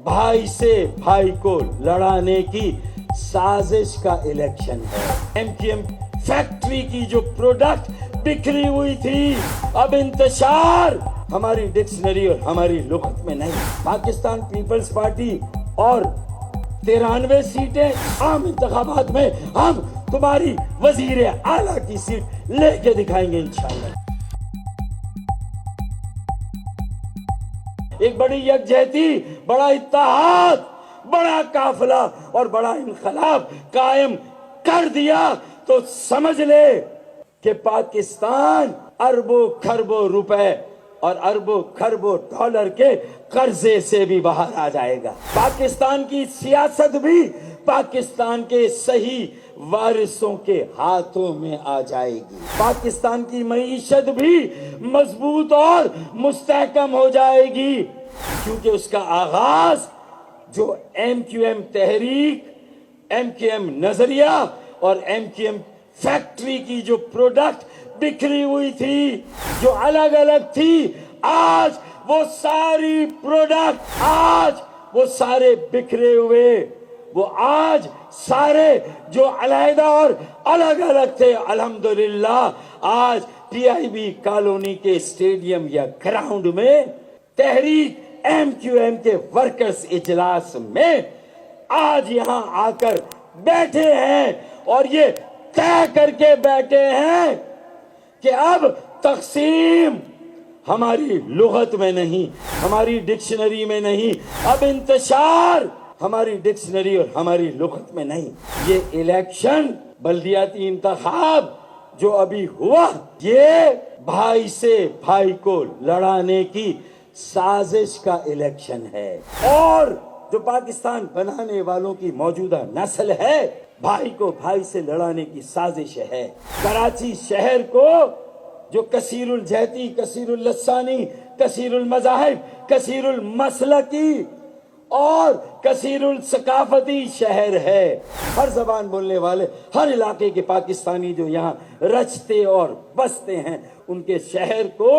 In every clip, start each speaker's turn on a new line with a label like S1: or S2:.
S1: भाई से भाई को लड़ाने की साजिश का इलेक्शन है। एमक्यूएम फैक्ट्री की जो प्रोडक्ट बिखरी हुई थी, अब इंतशार हमारी डिक्शनरी और हमारी लुगत में नहीं। पाकिस्तान पीपल्स पार्टी और 93 सीटें आम इंतखाबात में हम तुम्हारी वजीर आला की सीट लेके दिखाएंगे इंशाअल्लाह। एक बड़ी यकजहती, बड़ा इत्तेहाद, बड़ा काफिला और बड़ा इनकलाब कायम कर दिया तो समझ ले कि पाकिस्तान अरबों खरबों रुपए और अरबों खरबों डॉलर के कर्जे से भी बाहर आ जाएगा। पाकिस्तान की सियासत भी पाकिस्तान के सही वारिसों के हाथों में आ जाएगी। पाकिस्तान की मईशत भी मजबूत और मुस्तहकम हो जाएगी, क्योंकि उसका आगाज जो एमक्यूएम तहरीक, एमक्यूएम नजरिया और एमक्यूएम फैक्ट्री की जो प्रोडक्ट बिखरी हुई थी, जो अलग अलग थी, आज वो सारी प्रोडक्ट, आज वो सारे बिखरे हुए, वो आज सारे जो अलहदा और अलग अलग थे, अल्हम्दुलिल्लाह आज पीआईबी कॉलोनी के स्टेडियम या ग्राउंड में तहरीक एमक्यूएम के वर्कर्स इजलास में आज यहां आकर बैठे हैं और ये तय करके बैठे हैं कि अब तकसीम हमारी लुगत में नहीं, हमारी डिक्शनरी में नहीं, अब इंतशार हमारी डिक्शनरी और हमारी लुगत में नहीं। ये इलेक्शन बल्दियाती इंतखाब जो अभी हुआ, ये भाई से भाई को लड़ाने की साजिश का इलेक्शन है। और जो पाकिस्तान बनाने वालों की मौजूदा नस्ल है, भाई को भाई से लड़ाने की साजिश है। कराची शहर को जो कसीरुल जहती, कसीरुल लसानी, कसीरुल मज़ाहिब, कसीरुल मसलकी और कसीरुल सकाफती शहर है। हर जबान बोलने वाले, हर इलाके के पाकिस्तानी जो यहाँ रचते और बसते हैं, उनके शहर को,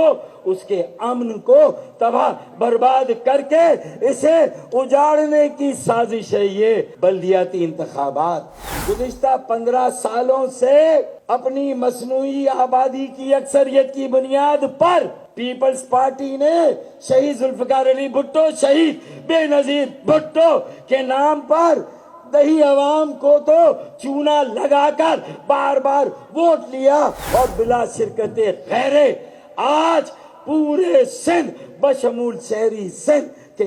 S1: उसके अमन को तबाह बर्बाद करके इसे उजाड़ने की साजिश है ये बल्दियाती इंतखाबात। गुज़िश्ता 15 सालों से अपनी मसनूई आबादी की अक्सरियत की बुनियाद पर पीपल्स पार्टी ने शहीद जुल्फकार अली भुट्टो, शहीद बेनजीर भुट्टो के नाम पर दही अवाम को तो चूना लगाकर बार बार वोट लिया और बिला शिरकते गैरे आज पूरे सिंध बशमूल शहरी सिंध के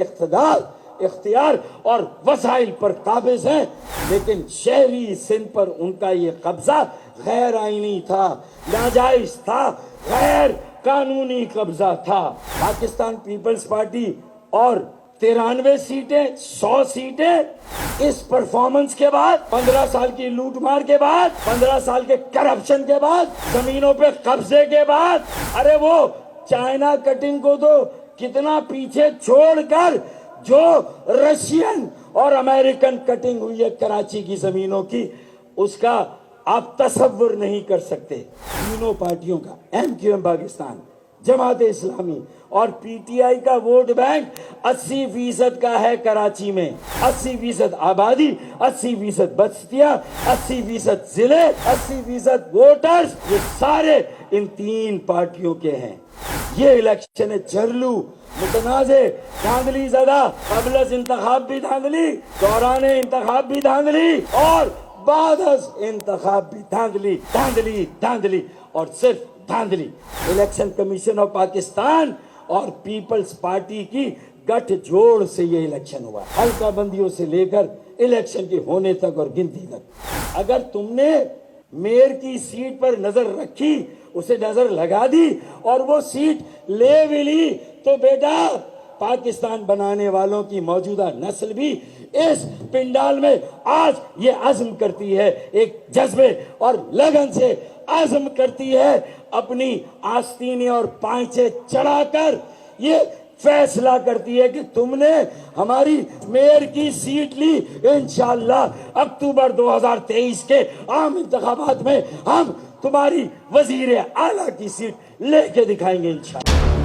S1: इख्तियार और वसाइल पर काबिज हैं, लेकिन शहरी सिंध पर उनका ये कब्जा गैर आईनी था, नाजायज था, गैर कानूनी कब्जा था। पाकिस्तान पीपल्स पार्टी और 93 सीटें, 100 सीटें इस परफॉर्मेंस के बाद, 15 साल की लूटमार के बाद, 15 साल के करप्शन के बाद, जमीनों पे कब्जे के बाद, अरे वो चाइना कटिंग को तो कितना पीछे छोड़कर जो रशियन और अमेरिकन कटिंग हुई है कराची की जमीनों की, उसका आप तसव्वुर नहीं कर सकते। तीनों पार्टियों का, एमक्यूएम पाकिस्तान, जमात इस्लामी और पीटीआई का वोट बैंक 80% का है कराची में। 80% आबादी, 80% बस्तियां, 80% जिले, 80% वोटर्स, ये सारे इन तीन पार्टियों के हैं। ये इलेक्शन है जरलू, मुतनाज़े, धांधली ज़दा, कबल इंतखाब भी धांधली, दौराने इंतखाब भी धांधली और बाद इंतखाब भी धांधली, धांधली, धांधली और सिर्फ धांधली। इलेक्शन कमीशन ऑफ पाकिस्तान और पीपल्स पार्टी की गठजोड़ से ये इलेक्शन हुआ, हल्का बंदियों से लेकर इलेक्शन के होने तक और गिनती तक। अगर तुमने मेयर की सीट पर नजर रखी, उसे नजर लगा दी और वो सीट ले भी ली, तो बेटा पाकिस्तान बनाने वालों की मौजूदा नस्ल भी इस पिंडाल में आज ये अज़्म करती है, एक जज्बे और लगन से अज़्म करती है, अपनी आस्तीनें और पांचे चढ़ाकर ये फैसला करती है कि तुमने हमारी मेयर की सीट ली, इंशाअल्लाह अक्टूबर 2023 के आम इंतखाबात में हम तुम्हारी वजीर आला की सीट लेके दिखाएंगे इंशाअल्लाह।